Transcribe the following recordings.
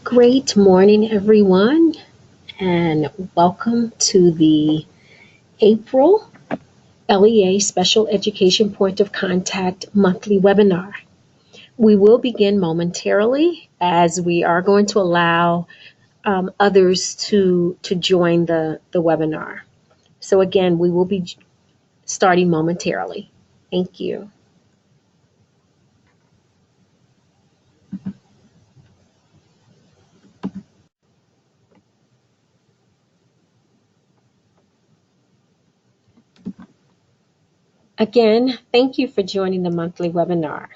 Great morning, everyone, and welcome to the April LEA Special Education Point of Contact monthly webinar. We will begin momentarily as we are going to allow others to join the webinar. So again, we will be starting momentarily. Thank you. Again, thank you for joining the monthly webinar.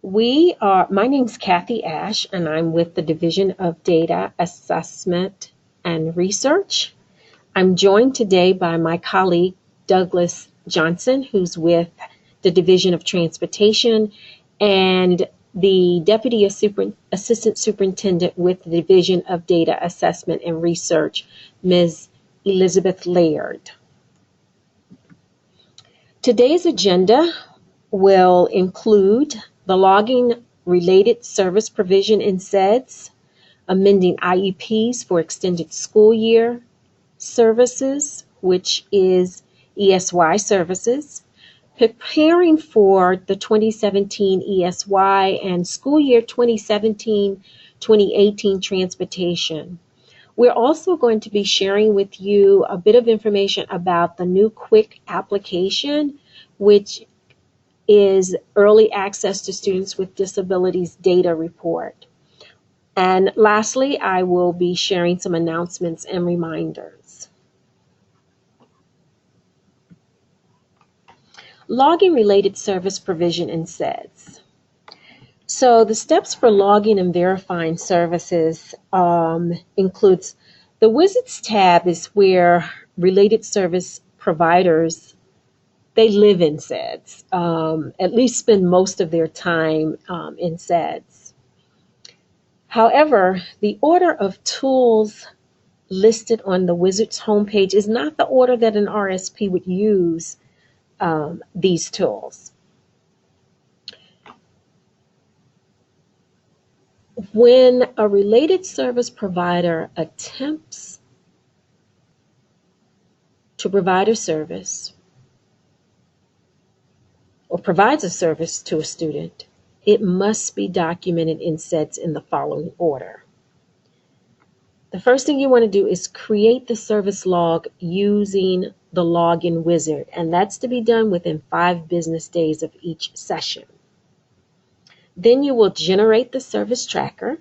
My name's Kathy Ash, and I'm with the Division of Data Assessment and Research. I'm joined today by my colleague, Douglas Johnson, who's with the Division of Transportation, and the Deputy Assistant Superintendent with the Division of Data Assessment and Research, Ms. Elizabeth Laird. Today's agenda will include the logging related service provision in SEDS, amending IEPs for extended school year services, which is ESY services, preparing for the 2017 ESY and school year 2017-2018 transportation. We're also going to be sharing with you a bit of information about the new quick application, which is early access to students with disabilities data report. And lastly, I will be sharing some announcements and reminders. Logging related service provision in SEDS. So the steps for logging and verifying services includes the Wizards tab is where related service providers, they live in SEDS, at least spend most of their time in SEDS. However, the order of tools listed on the Wizards homepage is not the order that an RSP would use these tools. When a related service provider attempts to provide a service or provides a service to a student, it must be documented in SEDS in the following order. The first thing you want to do is create the service log using the login wizard, and that's to be done within 5 business days of each session. Then you will generate the service tracker,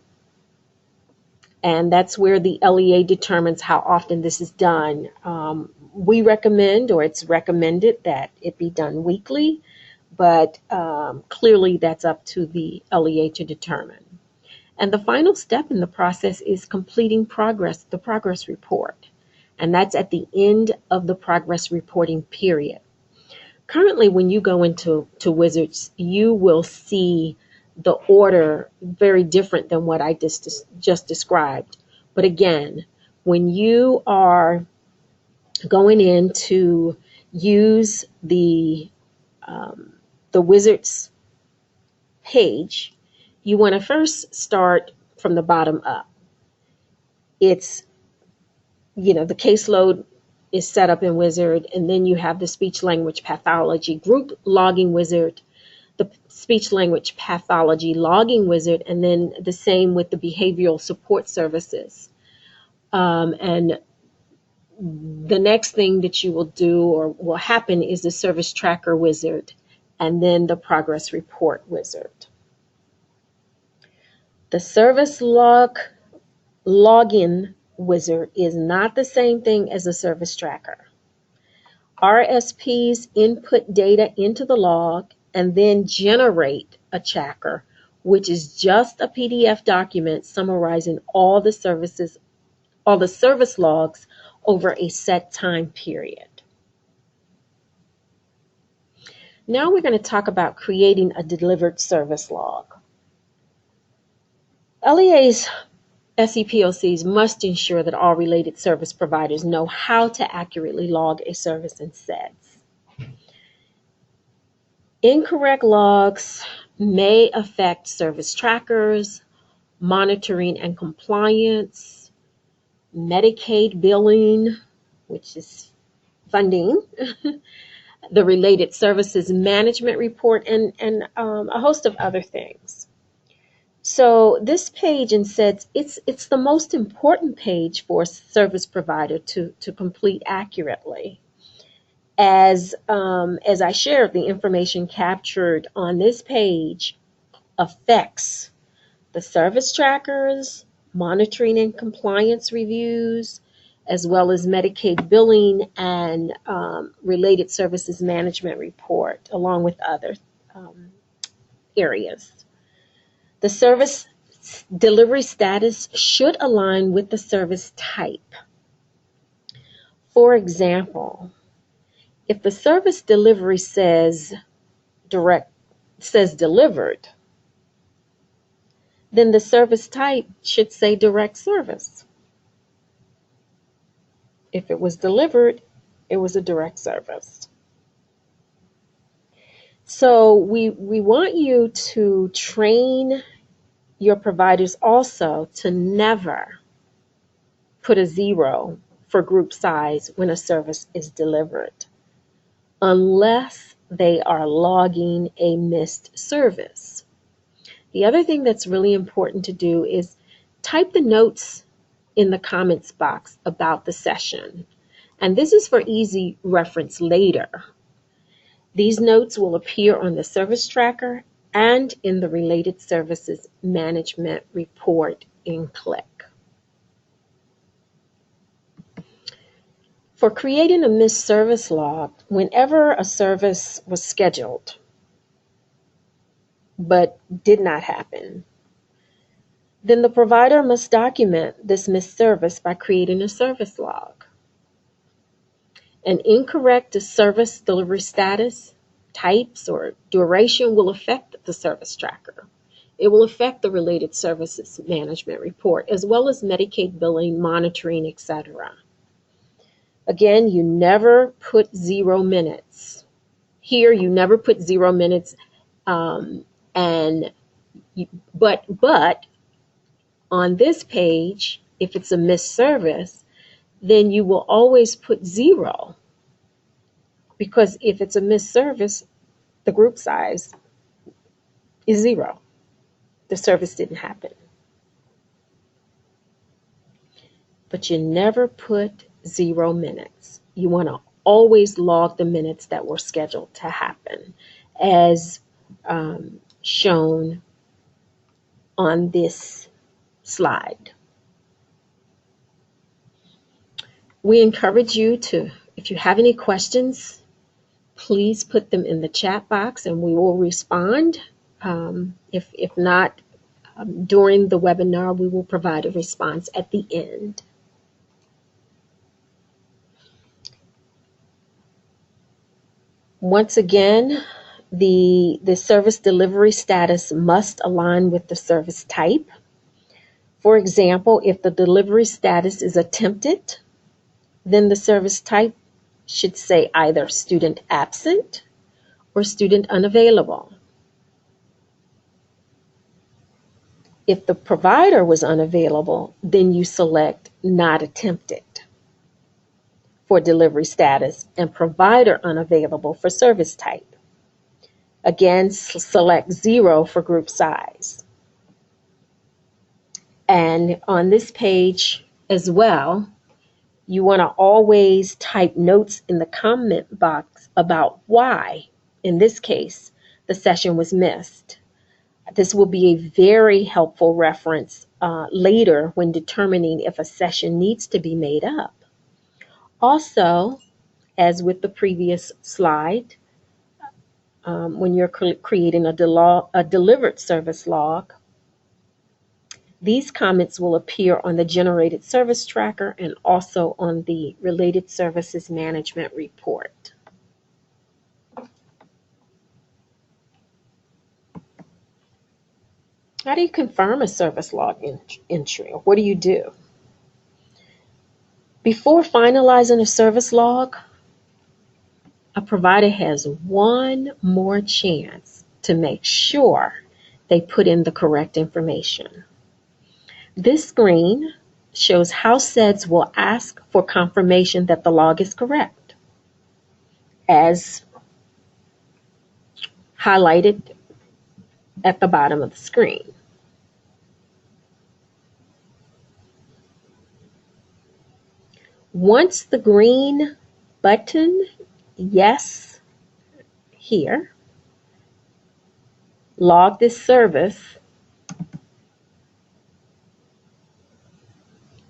and that's where the LEA determines how often this is done. We recommend, or it's recommended, that it be done weekly, but clearly that's up to the LEA to determine. And the final step in the process is completing the progress report, and that's at the end of the progress reporting period. Currently, when you go into Wizards, you will see the order very different than what I just described. But again, when you are going in to use the Wizards page, you want to first start from the bottom up. It's, the caseload is set up in Wizard, and then you have the speech language pathology group logging wizard, the speech language pathology logging wizard, and then the same with the behavioral support services. And the next thing that you will do or will happen is the service tracker wizard, and then the progress report wizard. The service login wizard is not the same thing as a service tracker. RSPs input data into the log and then generate a tracker, which is just a PDF document summarizing all the service logs over a set time period. Now we're going to talk about creating a delivered service log. LEA's Esy POCs must ensure that all related service providers know how to accurately log a service in SEDS. Incorrect logs may affect service trackers monitoring and compliance, Medicaid billing, which is funding, the related services management report, and a host of other things. So this page, in sense, it's the most important page for a service provider to complete accurately. As I shared, the information captured on this page affects the service trackers, monitoring and compliance reviews, as well as Medicaid billing and related services management report, along with other um, areas. The service delivery status should align with the service type. For example, if the service delivery says delivered, then the service type should say direct service. If it was delivered, it was a direct service. So we want you to train your providers also to never put a 0 for group size when a service is delivered, unless they are logging a missed service. The other thing that's really important to do is type the notes in the comments box about the session. And this is for easy reference later. These notes will appear on the service tracker and in the related services management report in CLIC. For creating a missed service log, whenever a service was scheduled but did not happen, then the provider must document this missed service by creating a service log. An incorrect service delivery status, types, or duration will affect the service tracker. It will affect the related services management report, as well as Medicaid billing, monitoring, etc. Again, you never put 0 minutes. Here, you never put 0 minutes, but on this page, if it's a missed service, then you will always put 0, because if it's a missed service, the group size is 0. The service didn't happen. But you never put 0 minutes. You want to always log the minutes that were scheduled to happen, as shown on this slide. We encourage you to, if you have any questions, please put them in the chat box and we will respond. If not, during the webinar, we will provide a response at the end. Once again, the service delivery status must align with the service type. For example, if the delivery status is attempted, then the service type should say either student absent or student unavailable. If the provider was unavailable, then you select not attempted for delivery status and provider unavailable for service type. Again, select 0 for group size. And on this page as well, you want to always type notes in the comment box about why, in this case, the session was missed. This will be a very helpful reference later when determining if a session needs to be made up. Also, as with the previous slide, when you're creating a delivered service log, these comments will appear on the generated service tracker and also on the related services management report. How do you confirm a service log entry? What do you do? Before finalizing a service log, a provider has one more chance to make sure they put in the correct information. This screen shows how SEDS will ask for confirmation that the log is correct, as highlighted at the bottom of the screen. Once the green button, yes, here, log this service,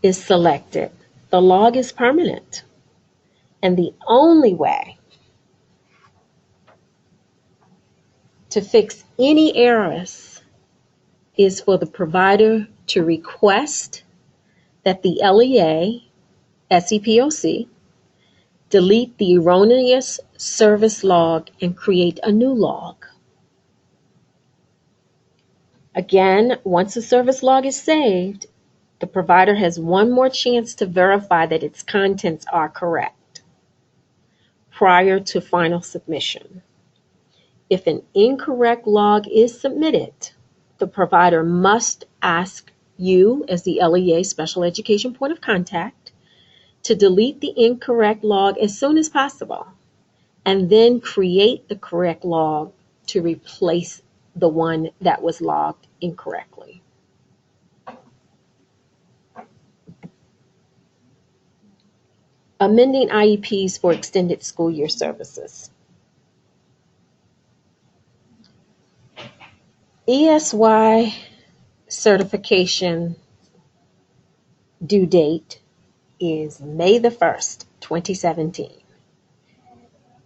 is selected, the log is permanent. And the only way to fix any errors is for the provider to request that the LEA, Esy POC, delete the erroneous service log and create a new log. Again, once the service log is saved, the provider has one more chance to verify that its contents are correct prior to final submission. If an incorrect log is submitted, the provider must ask you, as the LEA Special Education Point of Contact, to delete the incorrect log as soon as possible, and then create the correct log to replace the one that was logged incorrectly. Amending IEPs for extended school year services. ESY certification due date is May the 1st, 2017.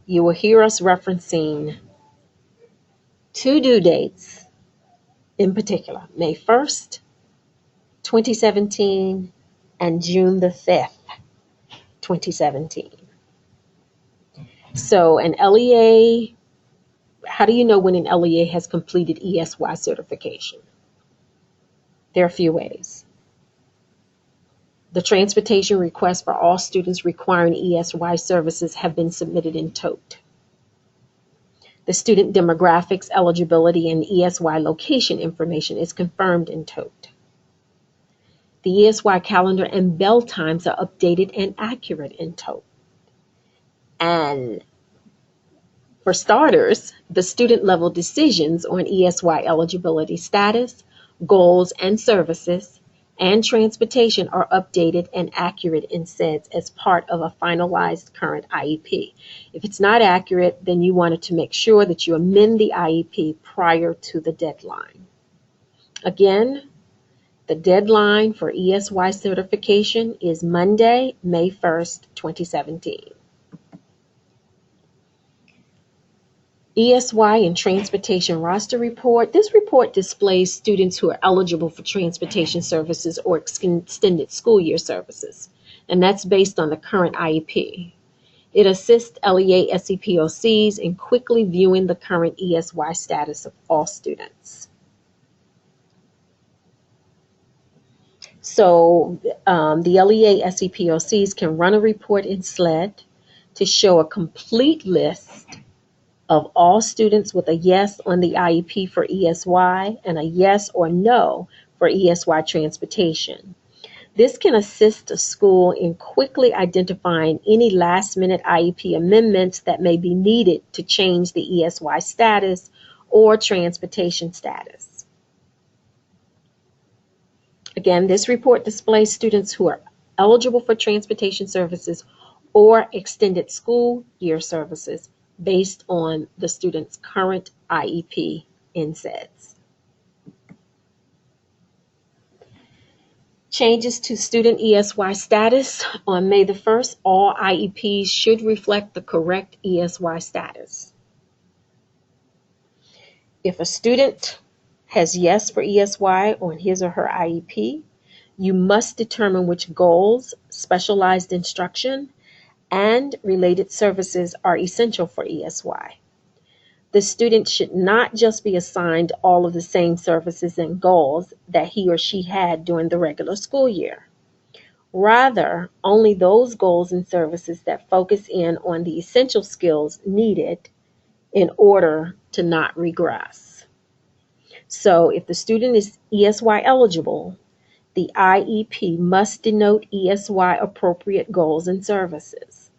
You will hear us referencing two due dates in particular, May 1st, 2017, and June the 5th, 2017. So an LEA, how do you know when an LEA has completed ESY certification? There are a few ways. The transportation requests for all students requiring ESY services have been submitted in tote. The student demographics, eligibility, and ESY location information is confirmed in tote. The ESY calendar and bell times are updated and accurate in tote. And for starters, the student level decisions on ESY eligibility status, goals and services, and transportation are updated and accurate in SEDS as part of a finalized current IEP. If it's not accurate, then you wanted to make sure that you amend the IEP prior to the deadline. Again, the deadline for ESY certification is Monday, May 1st, 2017. ESY and Transportation Roster Report. This report displays students who are eligible for transportation services or extended school year services, and that's based on the current IEP. It assists LEA Esy POCs in quickly viewing the current ESY status of all students. So the LEA Esy POCs can run a report in SLED to show a complete list of all students with a yes on the IEP for ESY and a yes or no for ESY transportation. This can assist the school in quickly identifying any last-minute IEP amendments that may be needed to change the ESY status or transportation status. Again, this report displays students who are eligible for transportation services or extended school year services based on the student's current IEP in SEDS. Changes to student ESY status. On May the 1st, all IEPs should reflect the correct ESY status. If a student has yes for ESY on his or her IEP, you must determine which goals, specialized instruction, and related services are essential for ESY. The student should not just be assigned all of the same services and goals that he or she had during the regular school year. Rather, only those goals and services that focus in on the essential skills needed in order to not regress. So if the student is ESY eligible, The IEP must denote ESY appropriate goals and services.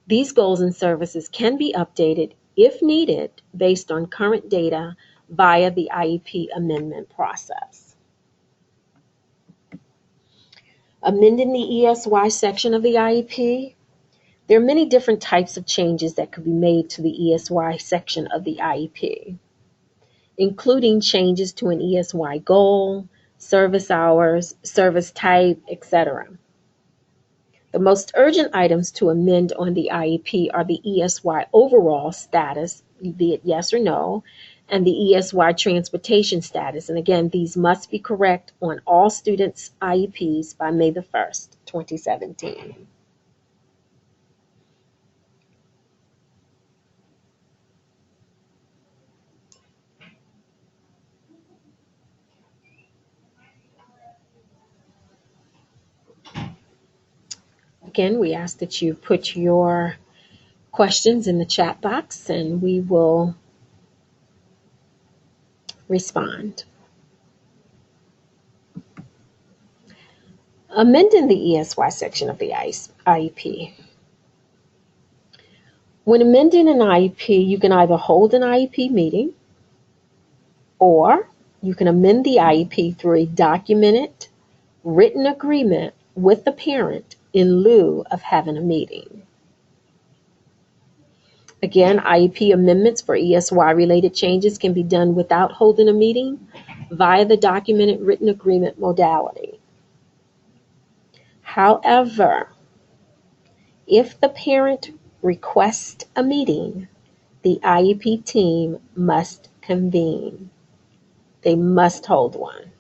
These goals and services can be updated if needed based on current data via the IEP amendment process. Amending the ESY section of the IEP. There are many different types of changes that could be made to the ESY section of the IEP, including changes to an ESY goal, service hours, service type, etc. The most urgent items to amend on the IEP are the ESY overall status, be it yes or no, and the ESY transportation status. And again, these must be correct on all students' IEPs by May the 1st, 2017. Again, we ask that you put your questions in the chat box and we will respond. Amending the ESY section of the IEP. When amending an IEP, you can either hold an IEP meeting or you can amend the IEP through a documented written agreement with the parent in lieu of having a meeting. Again, IEP amendments for ESY-related changes can be done without holding a meeting via the documented written agreement modality. However, if the parent requests a meeting, the IEP team must convene. They must hold one.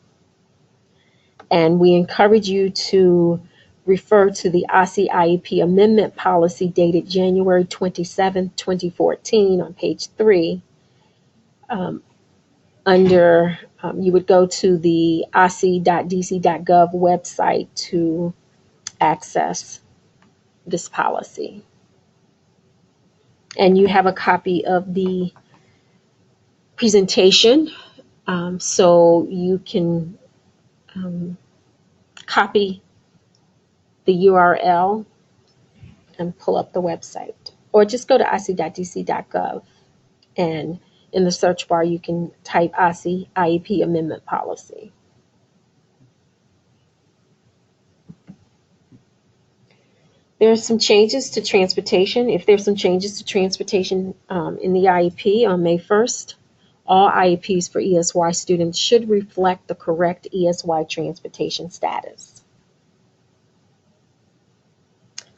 And we encourage you to refer to the Esy IEP amendment policy dated January 27, 2014 on page 3. You would go to the esy.dc.gov website to access this policy. And you have a copy of the presentation, so you can copy the URL and pull up the website. Or just go to esy.dc.gov and in the search bar you can type Esy IEP amendment policy. There are some changes to transportation. If there's some changes to transportation in the IEP on May 1st, all IEPs for ESY students should reflect the correct ESY transportation status.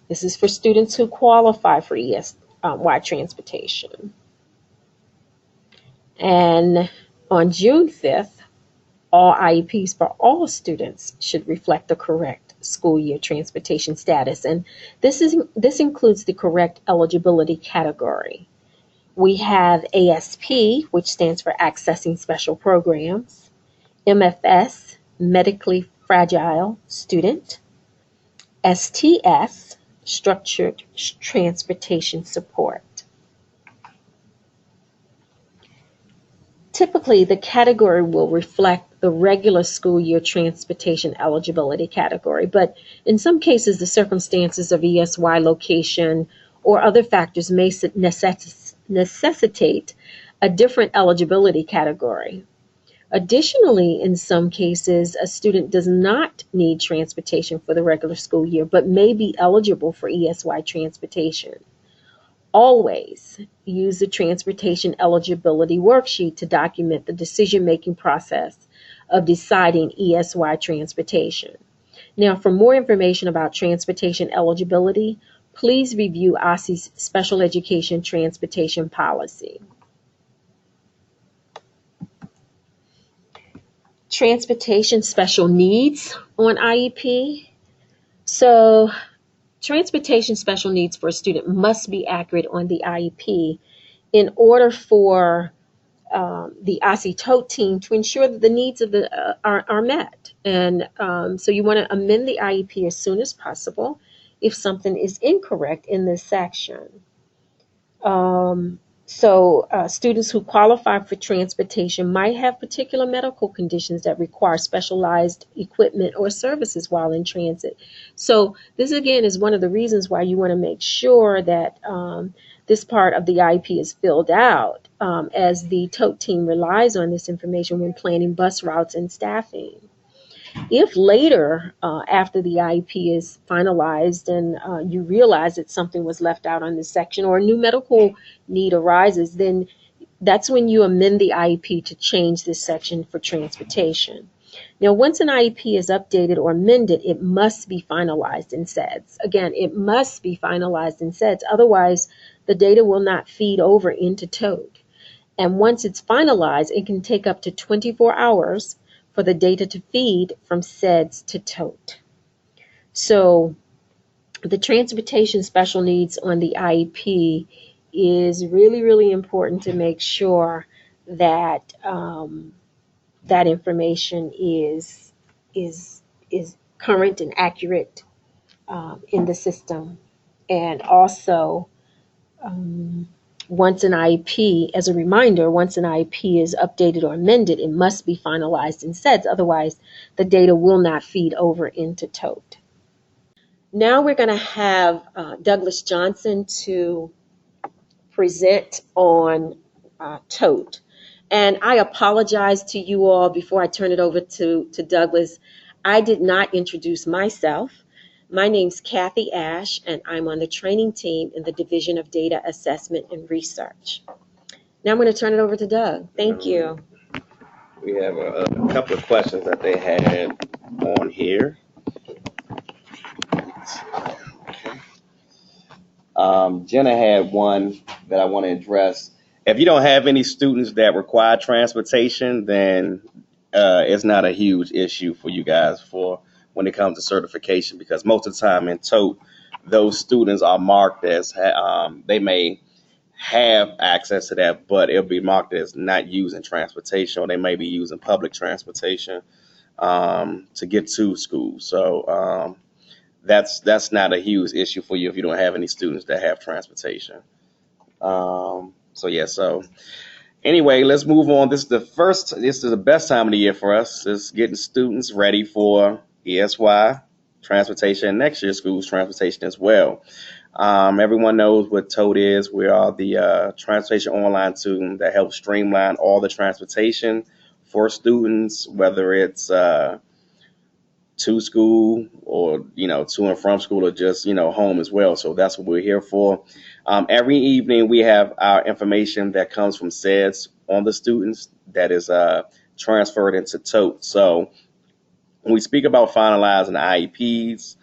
This is for students who qualify for ESY transportation. And on June 5th, all IEPs for all students should reflect the correct school year transportation status. And this includes the correct eligibility category. We have ASP, which stands for Accessing Special Programs, MFS, Medically Fragile Student, STS, Structured Transportation Support. Typically, the category will reflect the regular school year transportation eligibility category, but in some cases, the circumstances of ESY location or other factors may necessitate a different eligibility category. Additionally, in some cases, a student does not need transportation for the regular school year, but may be eligible for ESY transportation. Always use the transportation eligibility worksheet to document the decision-making process of deciding ESY transportation. Now, for more information about transportation eligibility, please review Esy's Special Education Transportation Policy. Transportation special needs on IEP. So, transportation special needs for a student must be accurate on the IEP in order for the Esy TOTE team to ensure that the needs of are met. And so you want to amend the IEP as soon as possible if something is incorrect in this section. So students who qualify for transportation might have particular medical conditions that require specialized equipment or services while in transit. So this again is one of the reasons why you want to make sure that this part of the IEP is filled out, as the TOTE team relies on this information when planning bus routes and staffing. If later, after the IEP is finalized and you realize that something was left out on this section or a new medical need arises, then that's when you amend the IEP to change this section for transportation. Now, once an IEP is updated or amended, it must be finalized in SEDS. Again, it must be finalized in SEDS. Otherwise, the data will not feed over into TOTE. And once it's finalized, it can take up to 24 hours for the data to feed from SEDS to TOTE. So the transportation special needs on the IEP is really, really important to make sure that that information is current and accurate in the system. And also, once an IEP, as a reminder, once an IEP is updated or amended, it must be finalized in SEDS. Otherwise, the data will not feed over into TOTE. Now we're going to have Douglas Johnson to present on TOTE. And I apologize to you all before I turn it over to Douglas. I did not introduce myself. My name's Kathy Ash, and I'm on the training team in the Division of Data Assessment and Research. Now I'm going to turn it over to Doug. Thank you. We have a couple of questions that they had on here. Jenna had one that I want to address. If you don't have any students that require transportation, then it's not a huge issue for you guys for when it comes to certification, because most of the time in TOTE, those students are marked as they may have access to that, but it'll be marked as not using transportation, or they may be using public transportation to get to school. So that's not a huge issue for you if you don't have any students that have transportation. So anyway, let's move on. This is the best time of the year for us. Is getting students ready for ESY transportation and next year's school's transportation as well. Everyone knows what TOTE is. We are the transportation online tool that helps streamline all the transportation for students, whether it's to school or, to and from school, or just, home as well. So that's what we're here for. Every evening we have our information that comes from SEDS on the students that is transferred into TOTE. So when we speak about finalizing IEPs,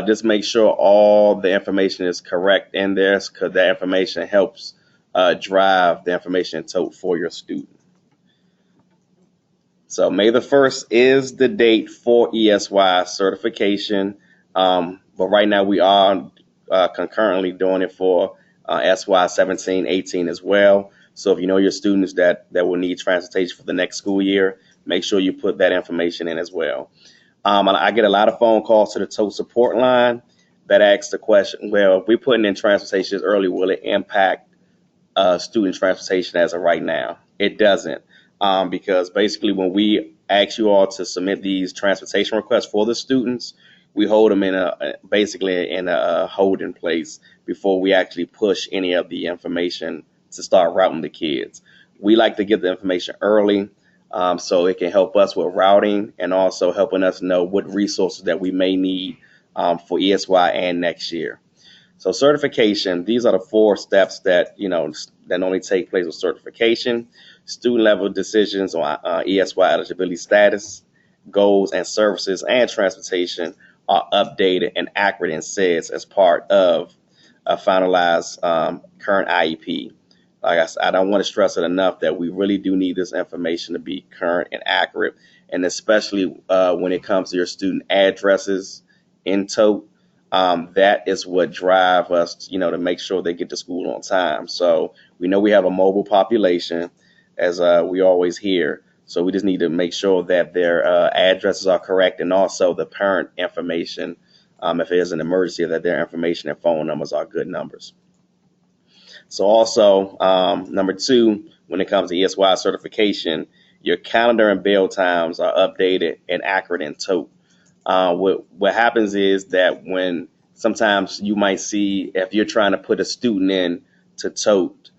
just make sure all the information is correct in there, because that information helps drive the information in TOTE for your student. So May the 1st is the date for ESY certification, but right now we are concurrently doing it for SY 17, 18 as well. So if you know your students that will need transportation for the next school year, make sure you put that information in as well. I get a lot of phone calls to the TOTE support line that asks the question, well, if we're putting in transportation early, will it impact student transportation as of right now? It doesn't, because basically when we ask you all to submit these transportation requests for the students, we hold them in a holding place before we actually push any of the information to start routing the kids. We like to get the information early, so it can help us with routing and also helping us know what resources that we may need for ESY and next year. So certification, these are the 4 steps that that normally take place with certification. Student level decisions on ESY eligibility status, goals and services, and transportation are updated and accurate in SEDS as part of a finalized current IEP. Like I said, I don't want to stress it enough that we really do need this information to be current and accurate, and especially when it comes to your student addresses in TOTE. That is what drive us, to make sure they get to school on time. So we know we have a mobile population, as we always hear. So we just need to make sure that their addresses are correct, and also the parent information, if there's an emergency, that their information and phone numbers are good numbers. So also, number two, when it comes to ESY certification, your calendar and bail times are updated and accurate in tote. What happens is that when sometimes you might see if you're trying to put a student in to tote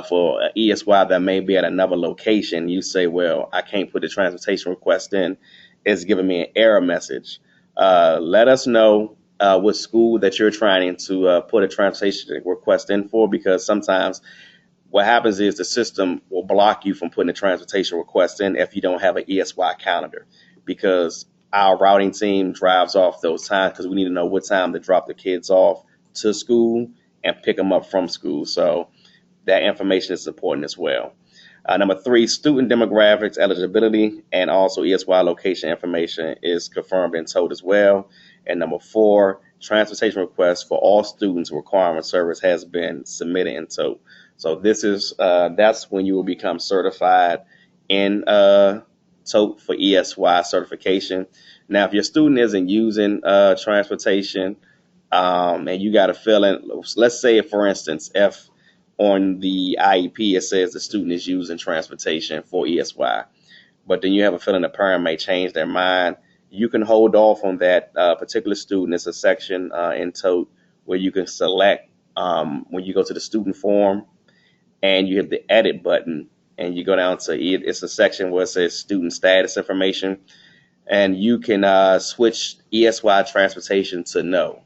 for ESY that may be at another location, you say, well, I can't put the transportation request in. It's giving me an error message. Let us know what school that you're trying to put a transportation request in for, because sometimes what happens is the system will block you from putting a transportation request in if you don't have an ESY calendar, because our routing team drives off those times because we need to know what time to drop the kids off to school and pick them up from school. So that information is important as well. Number three, student demographics, eligibility, and also ESY location information is confirmed and told as well. And number four, transportation request for all students requiring service has been submitted and told. So this is that's when you will become certified in TOTE for ESY certification. Now, if your student isn't using transportation and you got to fill in, let's say, for instance, if on the IEP it says the student is using transportation for ESY, but then you have a feeling the parent may change their mind, you can hold off on that particular student. It's a section in TOTE where you can select when you go to the student form and you hit the edit button and you go down to it. It's a section where it says student status information, and you can switch ESY transportation to no.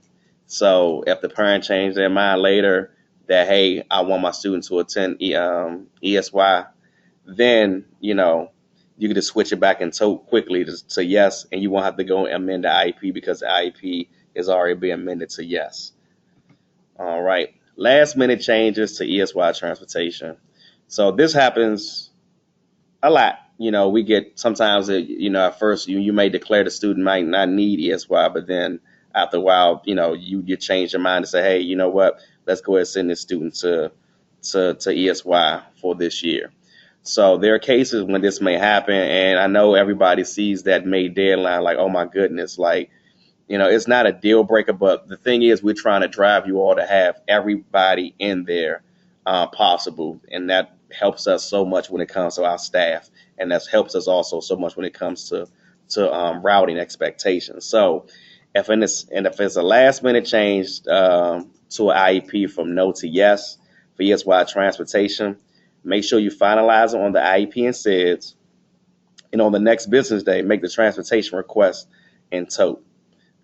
So if the parent changed their mind later that, hey, I want my student to attend ESY, then, you can just switch it back and TOTE quickly to yes, and you won't have to go and amend the IEP because the IEP is already being amended to yes. All right. Last minute changes to ESY transportation. So this happens a lot. We get sometimes, at first you may declare the student might not need ESY, but then after a while, you change your mind and say, hey, you know what? Let's go ahead and send this student to ESY for this year. So there are cases when this may happen, and I know everybody sees that May deadline like, oh my goodness, like, it's not a deal breaker, but the thing is, we're trying to drive you all to have everybody in there possible, and that helps us so much when it comes to our staff, and that helps us also so much when it comes to routing expectations. So, if it's a last minute change to an IEP from no to yes for ESY transportation, make sure you finalize it on the IEP and SIDS, and on the next business day, make the transportation request in TOTE.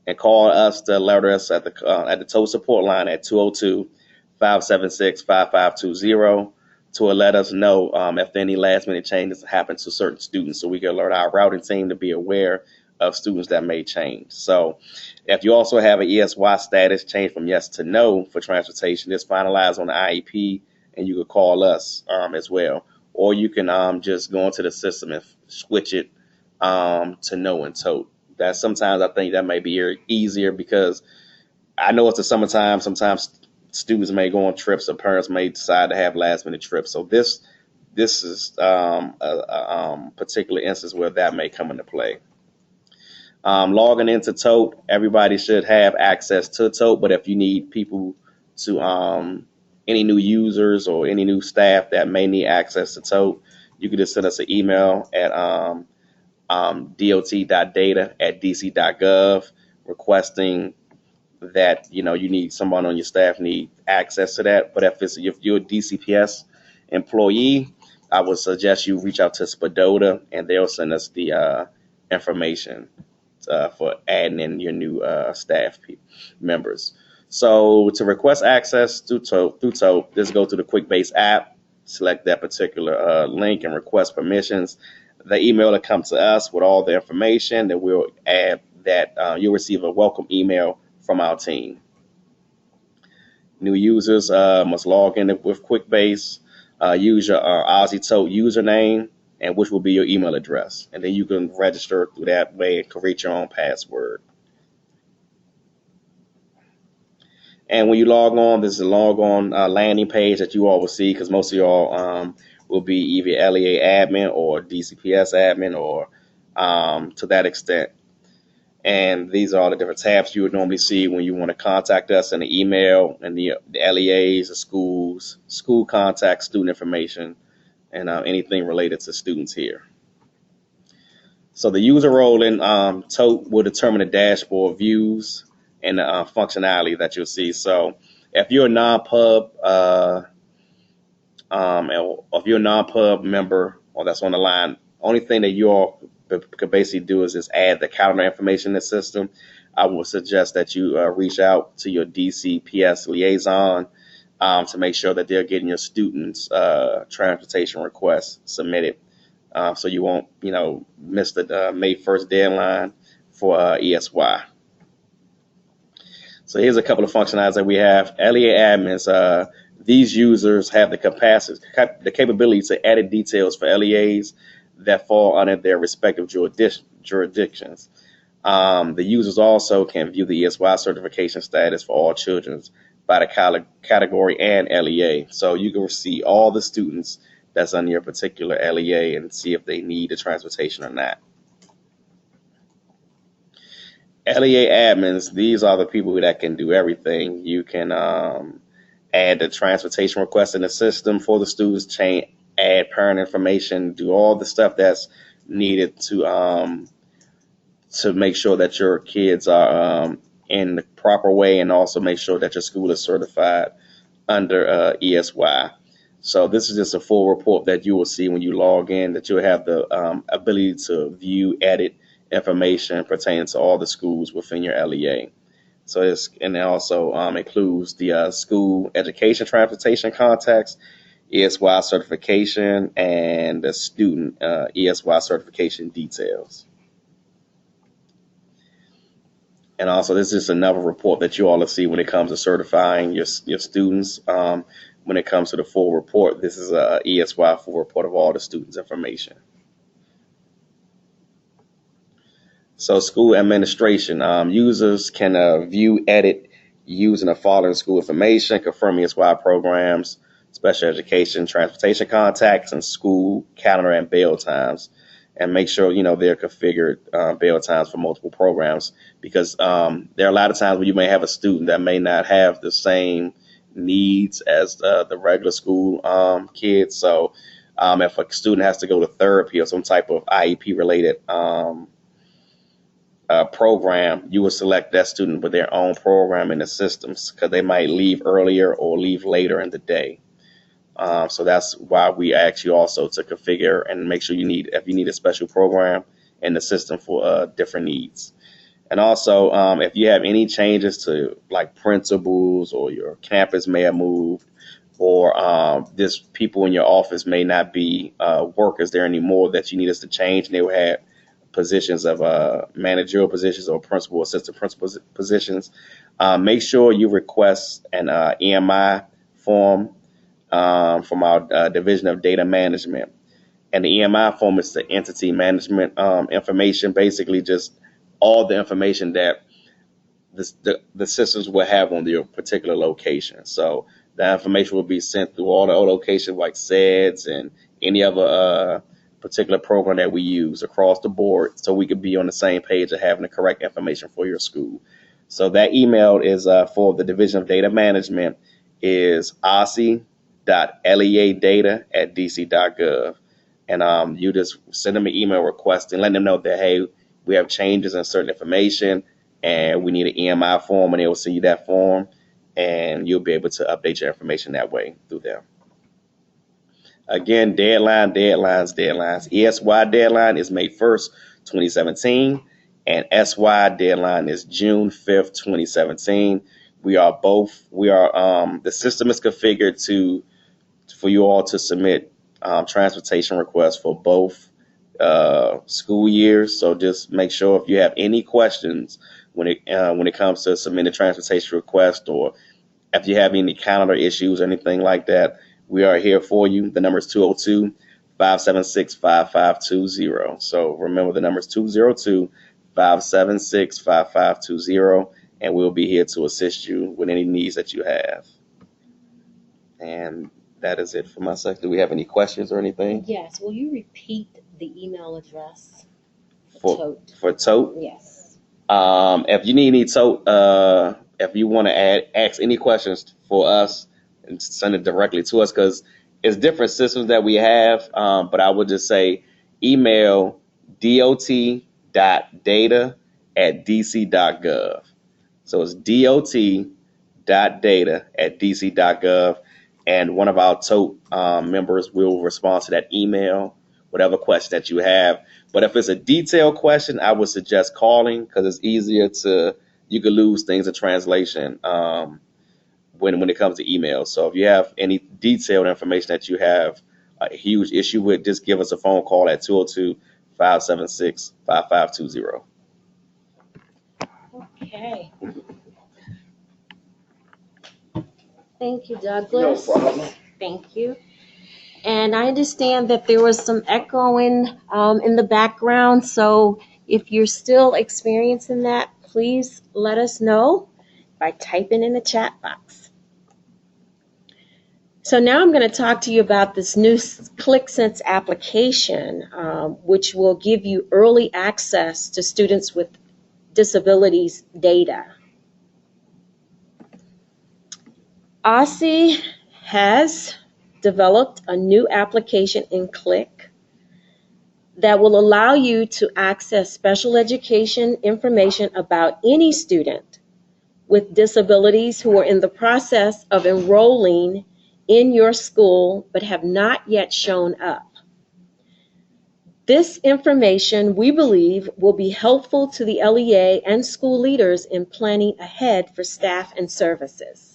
And call us to alert us at the TOTE support line at 202-576-5520 to let us know if any last minute changes happen to certain students, so we can alert our routing team to be aware of students that may change. So if you also have an ESY status change from yes to no for transportation, it's finalized on the IEP, and you can call us as well. Or you can just go into the system and switch it to no and TOTE. That sometimes I think that may be easier, because I know it's the summertime. Sometimes students may go on trips, or parents may decide to have last minute trips. So this is a particular instance where that may come into play. Logging into TOTE, everybody should have access to TOTE, but if you need people to any new users or any new staff that may need access to TOTE, you can just send us an email at dot.data@dc.gov requesting that you need someone on your staff need access to that. But if you're a DCPS employee, I would suggest you reach out to Spadota, and they'll send us the information for adding in your new staff members. So to request access through TOTE, just go to the QuickBase app, select that particular link, and request permissions. The email will come to us with all the information that we'll add. That you'll receive a welcome email from our team. New users must log in with QuickBase, use your Aussie TOTE username, and which will be your email address, and then you can register through that way and create your own password. And when you log on, this is a log on landing page that you all will see, because most of y'all will be either LEA admin or DCPS admin, or to that extent. And these are all the different tabs you would normally see when you want to contact us in the email and the LEAs, the schools, school contact, student information, and anything related to students here. So the user role in TOTE will determine the dashboard views and the functionality that you'll see. So if you're a non-pub, or if you're a non-pub member or that's on the line, only thing that you all could basically do is just add the calendar information in the system. I would suggest that you reach out to your DCPS liaison to make sure that they're getting your students' transportation requests submitted, so you won't, miss the May 1st deadline for ESY. So here's a couple of functionalities that we have. LEA admins, these users have the capability to edit details for LEAs that fall under their respective jurisdictions. The users also can view the ESY certification status for all children by the category and LEA. So you can see all the students that's under your particular LEA and see if they need the transportation or not. LEA admins, these are the people that can do everything. You can add the transportation request in the system for the students, add parent information, do all the stuff that's needed to make sure that your kids are in the proper way, and also make sure that your school is certified under ESY. So this is just a full report that you will see when you log in, that you'll have the ability to view, edit information pertaining to all the schools within your LEA. So and it also includes the school education transportation contacts, ESY certification, and the student ESY certification details. And also, this is another report that you all will see when it comes to certifying your students. When it comes to the full report, this is a ESY full report of all the students' information. So school administration, users can view, edit, using the following school information, confirm ESY programs, special education, transportation contacts, and school calendar and bail times. And make sure, they're configured bail times for multiple programs, because there are a lot of times where you may have a student that may not have the same needs as the regular school kids. So if a student has to go to therapy or some type of IEP related program, you will select that student with their own program in the systems, because they might leave earlier or leave later in the day. So that's why we ask you also to configure and make sure if you need a special program in the system for different needs. And also, if you have any changes to like principals, or your campus may have moved, or just people in your office may not be workers there anymore that you need us to change, and they will have positions of managerial positions or principal, assistant principal positions, make sure you request an EMI form from our Division of Data Management. And the EMI form is the entity management information, basically just all the information that the systems will have on your particular location. So that information will be sent through all the other locations like SEDS and any other particular program that we use across the board, so we could be on the same page of having the correct information for your school. So that email is for the Division of Data Management is ossi.leadata@dc.gov. And you just send them an email request and let them know that, hey, we have changes in certain information and we need an EMI form, and they will send you that form, and you'll be able to update your information that way through them. Again, deadlines. ESY deadline is May 1st, 2017, and SY deadline is June 5th, 2017. The system is configured for you all to submit transportation requests for both school years. So just make sure if you have any questions when it comes to submitting a transportation request, or if you have any calendar issues or anything like that, we are here for you. The number is 202-576-5520. So remember, the number is 202-576-5520, and we'll be here to assist you with any needs that you have. And that is it for my section. Do we have any questions or anything? Yes. Will you repeat the email address for TOTE? For TOTE? Yes. If you need any if you want to ask any questions for us and send it directly to us, because it's different systems that we have. But I would just say email dot.data@dc.gov. So it's dot.data@dc.gov, and one of our TOTE members will respond to that email, whatever question that you have. But if it's a detailed question, I would suggest calling, because it's easier you could lose things in translation when it comes to emails. So if you have any detailed information that you have a huge issue with, just give us a phone call at 202-576-5520. Okay. Thank you, Douglas. No problem. Thank you. And I understand that there was some echoing in the background. So if you're still experiencing that, please let us know by typing in the chat box. So now I'm going to talk to you about this new ClickSense application, which will give you early access to students with disabilities data. Esy has developed a new application in Click that will allow you to access special education information about any student with disabilities who are in the process of enrolling in your school but have not yet shown up. This information, we believe, will be helpful to the LEA and school leaders in planning ahead for staff and services.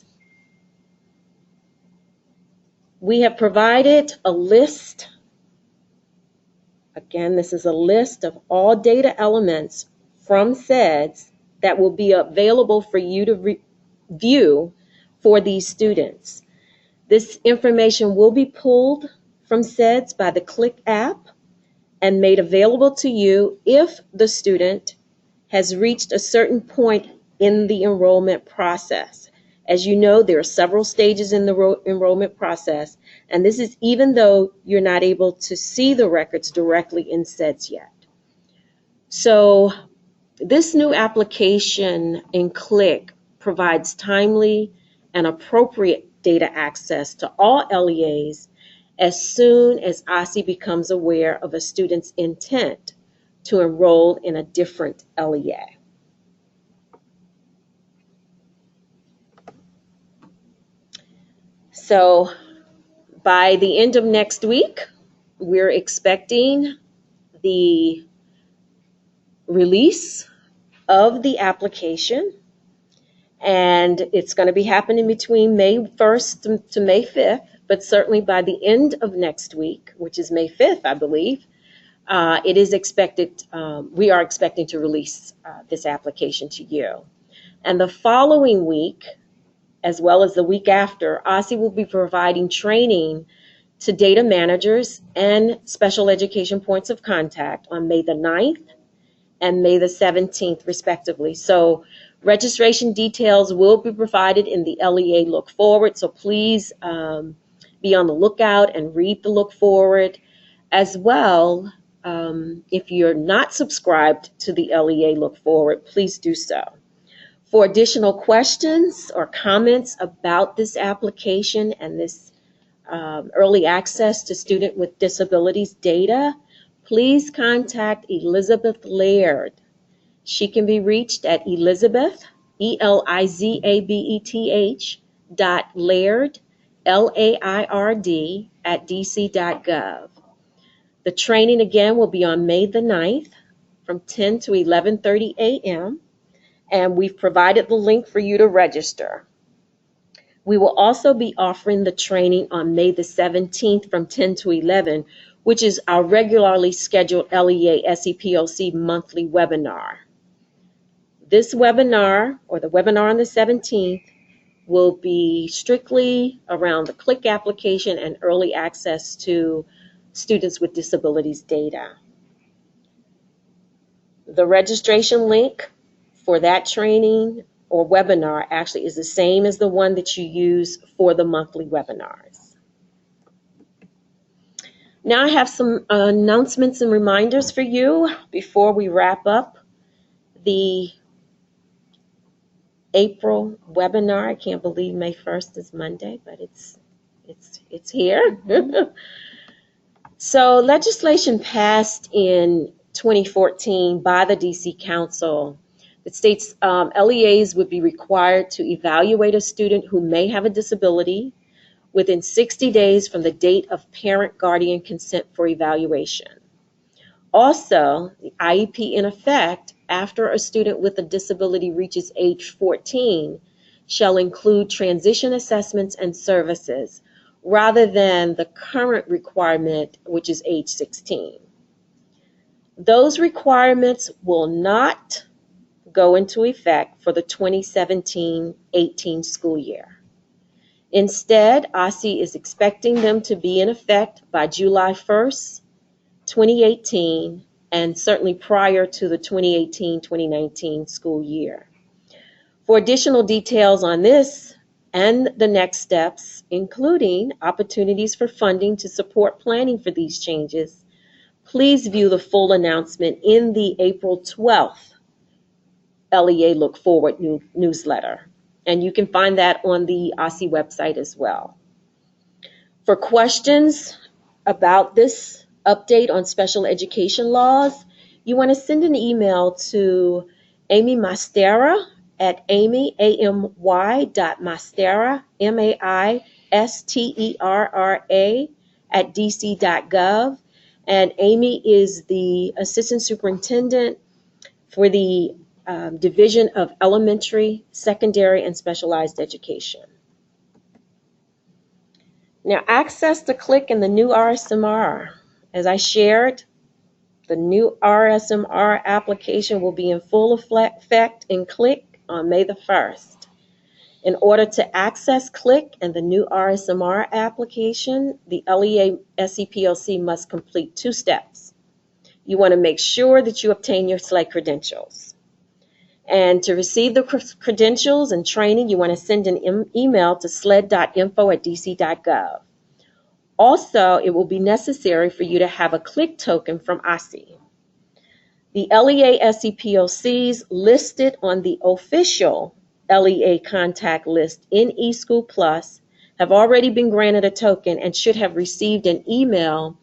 We have provided a list. Again, this is a list of all data elements from SEDS that will be available for you to view for these students. This information will be pulled from SEDS by the Click app and made available to you if the student has reached a certain point in the enrollment process. As you know, there are several stages in the enrollment process, and this is even though you're not able to see the records directly in SEDS yet. So this new application in Click provides timely and appropriate data access to all LEAs as soon as Esy becomes aware of a student's intent to enroll in a different LEA. So by the end of next week, we're expecting the release of the application, and it's going to be happening between May 1st to May 5th, but certainly by the end of next week, which is May 5th, I believe, it is expected, we are expecting to release this application to you. And the following week, as well as the week after, Esy will be providing training to data managers and special education points of contact on May the 9th and May the 17th, respectively. So registration details will be provided in the LEA Look Forward, so please be on the lookout and read the Look Forward. As well, if you're not subscribed to the LEA Look Forward, please do so. For additional questions or comments about this application and this early access to student with disabilities data, please contact Elizabeth Laird. She can be reached at Elizabeth, ELIZABETH .Laird, LAIRD @dc.gov. The training again will be on May the 9th from 10 to 11:30 a.m. and we've provided the link for you to register. We will also be offering the training on May the 17th from 10 to 11, which is our regularly scheduled LEA Esy POC monthly webinar. This webinar, or the webinar on the 17th, will be strictly around the Click application and early access to students with disabilities data. The registration link for that training or webinar actually is the same as the one that you use for the monthly webinars. Now I have some announcements and reminders for you before we wrap up the April webinar. I can't believe May 1st is Monday, but it's here. So legislation passed in 2014 by the DC Council that states LEAs would be required to evaluate a student who may have a disability within 60 days from the date of parent-guardian consent for evaluation. Also, the IEP in effect after a student with a disability reaches age 14 shall include transition assessments and services rather than the current requirement, which is age 16. Those requirements will not go into effect for the 2017-18 school year. Instead, Esy is expecting them to be in effect by July 1st, 2018, and certainly prior to the 2018-2019 school year. For additional details on this and the next steps, including opportunities for funding to support planning for these changes, please view the full announcement in the April 12th LEA Look Forward newsletter. And you can find that on the Esy website as well. For questions about this update on special education laws, you want to send an email to Amy Mastera at amy.mastera, MAISTERRA, at dc.gov. And Amy is the Assistant Superintendent for the Division of Elementary, Secondary, and Specialized Education. Now, access to CLIC and the new RSMR. As I shared, the new RSMR application will be in full effect in CLIC on May the 1st. In order to access CLIC and the new RSMR application, the LEA Esy POC must complete 2 steps. You want to make sure that you obtain your SLED credentials. And to receive the credentials and training, you want to send an email to sled.info@dc.gov. Also, it will be necessary for you to have a CLIC token from Esy. The LEA Esy POCs listed on the official LEA contact list in eSchool Plus have already been granted a token and should have received an email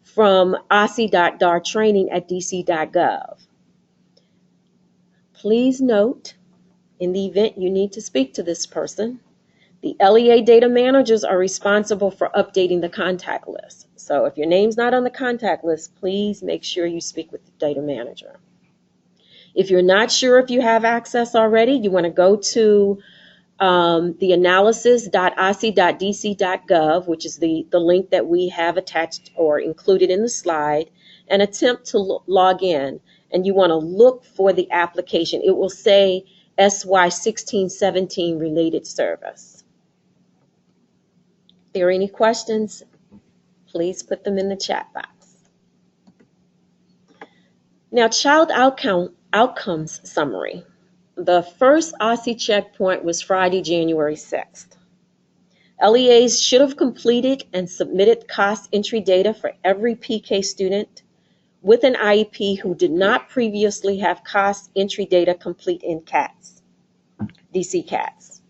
from osy.dartraining@dc.gov. Please note, in the event you need to speak to this person, the LEA data managers are responsible for updating the contact list. So if your name's not on the contact list, please make sure you speak with the data manager. If you're not sure if you have access already, you want to go to the analysis.osy.dc.gov, which is the link that we have attached or included in the slide, and attempt to log in. And you want to look for the application. It will say SY 1617 related service. If there are any questions, please put them in the chat box. Now, child outcomes summary. The first Esy checkpoint was Friday, January 6th. LEAs should have completed and submitted cost entry data for every PK student with an IEP who did not previously have cost entry data complete in CATS, DC CATS.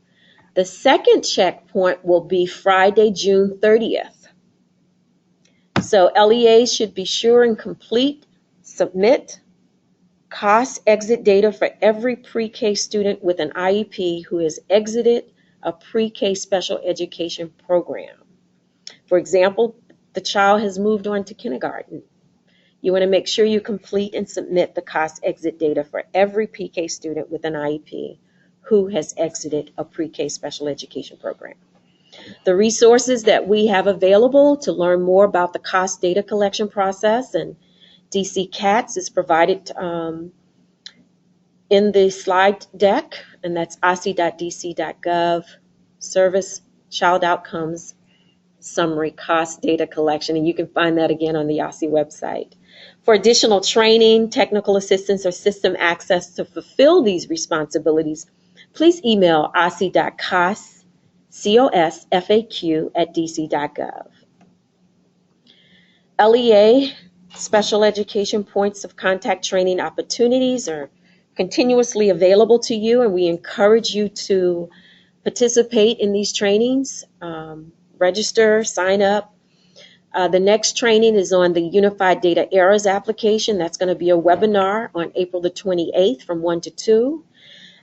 The second checkpoint will be Friday, June 30th. So LEAs should be sure and submit cost exit data for every pre-K student with an IEP who has exited a pre-K special education program. For example, the child has moved on to kindergarten. You want to make sure you complete and submit the cost exit data for every PK student with an IEP who has exited a pre-K special education program. The resources that we have available to learn more about the cost data collection process and DC CATS is provided in the slide deck, and that's osy.dc.gov, service child outcomes summary cost data collection, and you can find that again on the Esy website. For additional training, technical assistance, or system access to fulfill these responsibilities, please email osy.cosfaq@dc.gov. LEA special education points of contact training opportunities are continuously available to you, and we encourage you to participate in these trainings. Register, sign up. The next training is on the Unified Data Errors application. That's going to be a webinar on April the 28th from 1 to 2.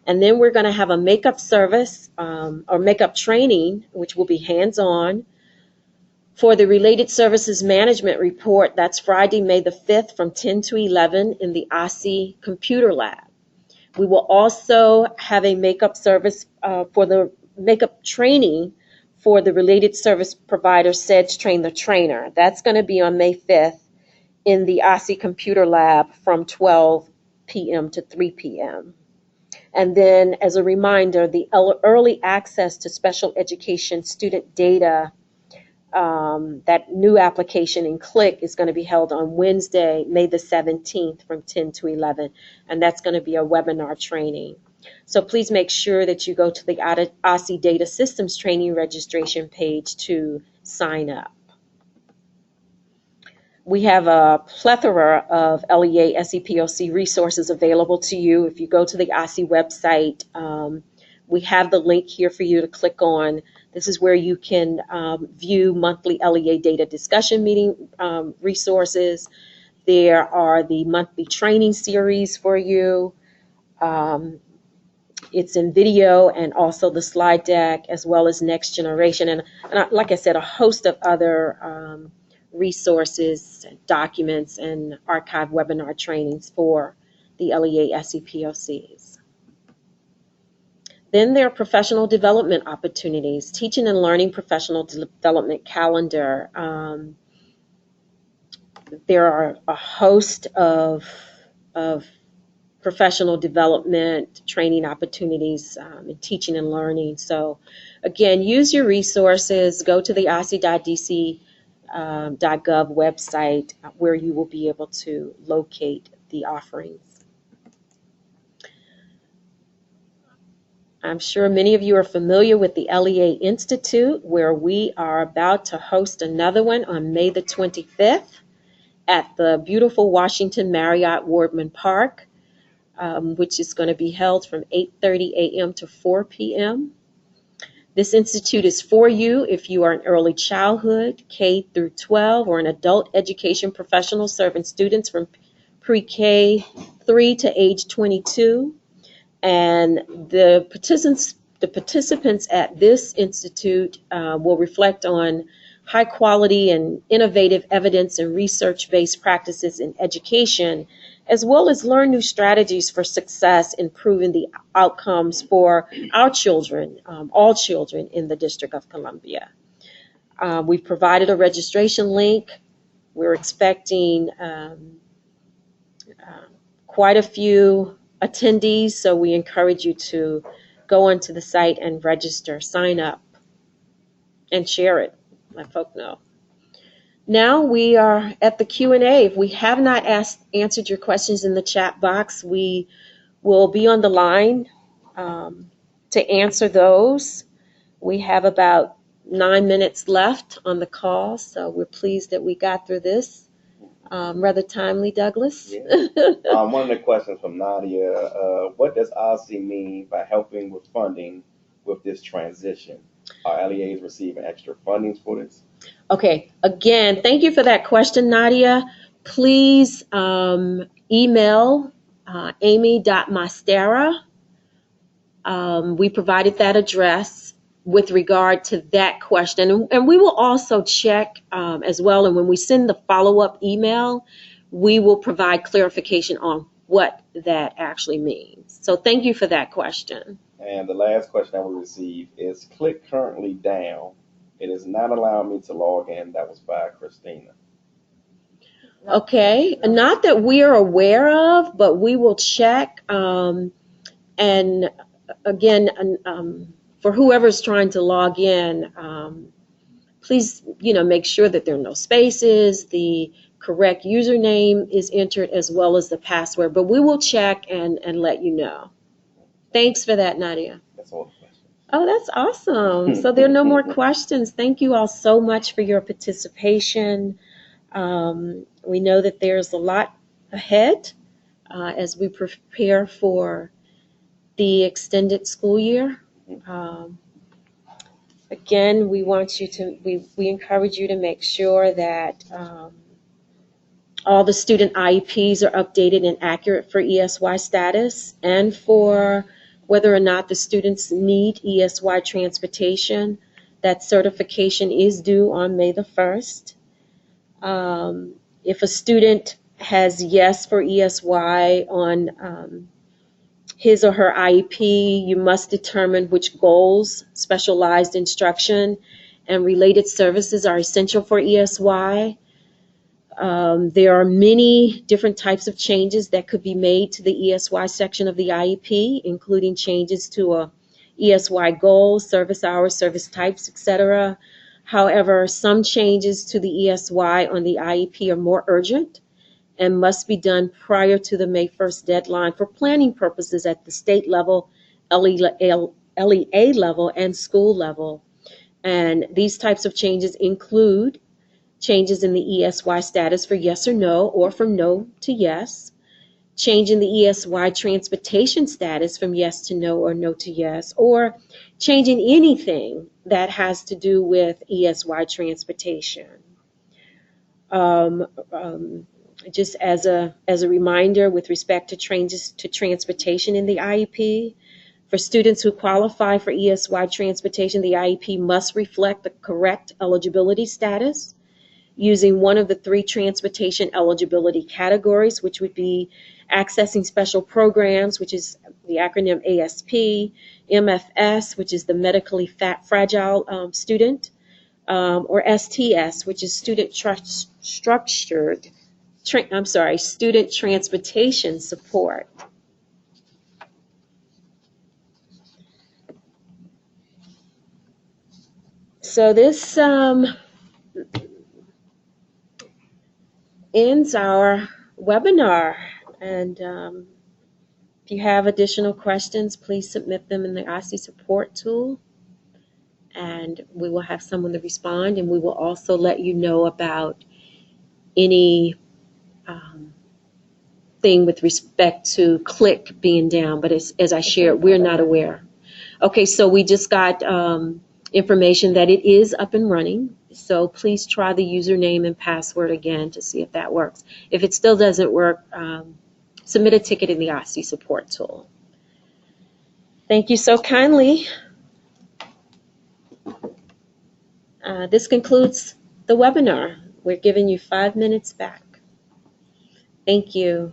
And then we're going to have a makeup service or makeup training, which will be hands-on, for the Related Services Management Report. That's Friday, May the 5th from 10 to 11 in the Esy Computer Lab. We will also have a makeup service for the makeup training for the Related Service Provider SEDS Train the Trainer. That's going to be on May 5th in the Esy Computer Lab from 12 p.m. to 3 p.m. And then, as a reminder, the early access to special education student data, that new application in CLIC, is going to be held on Wednesday, May the 17th from 10 to 11, and that's going to be a webinar training. So please make sure that you go to the Esy Data Systems Training registration page to sign up. We have a plethora of LEA Esy POC resources available to you. If you go to the Esy website, we have the link here for you to click on. This is where you can view monthly LEA data discussion meeting resources. There are the monthly training series for you. It's in video, and also the slide deck, as well as Next Generation. And like I said, a host of other resources, documents, and archive webinar trainings for the LEA Esy POCs. Then there are professional development opportunities, teaching and learning professional development calendar. There are a host of professional development training opportunities in teaching and learning. So again, use your resources. Go to the esy.dc.gov website where you will be able to locate the offerings. I'm sure many of you are familiar with the LEA Institute, where we are about to host another one on May the 25th at the beautiful Washington Marriott Wardman Park, which is going to be held from 8:30 a.m. to 4 p.m. This institute is for you if you are an early childhood, K through 12, or an adult education professional serving students from pre-K 3 to age 22. And the participants at this institute will reflect on high quality and innovative evidence and research-based practices in education, as well as learn new strategies for success, improving the outcomes for our children, all children in the District of Columbia. We've provided a registration link. We're expecting quite a few attendees, so we encourage you to go onto the site and register, sign up, and share it. Let folk know. Now we are at the Q&A. If we have not answered your questions in the chat box, we will be on the line to answer those. We have about 9 minutes left on the call, so we're pleased that we got through this rather timely, Douglas. Yeah. One of the questions from Nadia, what does Esy mean by helping with funding with this transition? Are LEAs receiving extra fundings for this? Okay, again, thank you for that question, Nadia. Please email amy.mastera. We provided that address with regard to that question. And we will also check as well. And when we send the follow-up email, we will provide clarification on what that actually means. So thank you for that question. And the last question I will receive is, click currently down. It is not allowing me to log in. That was by Christina. Okay, not that we are aware of, but we will check. And again, for whoever's trying to log in, please, make sure that there are no spaces, the correct username is entered, as well as the password. But we will check and let you know. Thanks for that, Nadia. That's all the questions. Oh, that's awesome. So there are no more questions. Thank you all so much for your participation. We know that there's a lot ahead as we prepare for the extended school year. Again, we encourage you to make sure that all the student IEPs are updated and accurate for ESY status and for whether or not the students need ESY transportation. That certification is due on May the 1st. If a student has yes for ESY on his or her IEP, you must determine which goals, specialized instruction, and related services are essential for ESY. There are many different types of changes that could be made to the ESY section of the IEP, including changes to a ESY goal, service hours, service types, etc. However, some changes to the ESY on the IEP are more urgent and must be done prior to the May 1st deadline for planning purposes at the state level, LEA level, and school level. And these types of changes include changes in the ESY status for yes or no, or from no to yes, change in the ESY transportation status from yes to no or no to yes, or changing anything that has to do with ESY transportation. Just as a reminder with respect to changes to transportation in the IEP, for students who qualify for ESY transportation, the IEP must reflect the correct eligibility status using one of the 3 transportation eligibility categories, which would be accessing special programs, which is the acronym ASP, MFS, which is the medically fragile student, or STS, which is student student transportation support. So this ends our webinar, and if you have additional questions, please submit them in the Esy support tool, and we will have someone to respond, and we will also let you know about any thing with respect to click being down, but as I shared, we're not aware. Okay, so we just got information that it is up and running, so please try the username and password again to see if that works. If it still doesn't work, submit a ticket in the Esy support tool. Thank you so kindly. This concludes the webinar. We're giving you 5 minutes back. Thank you.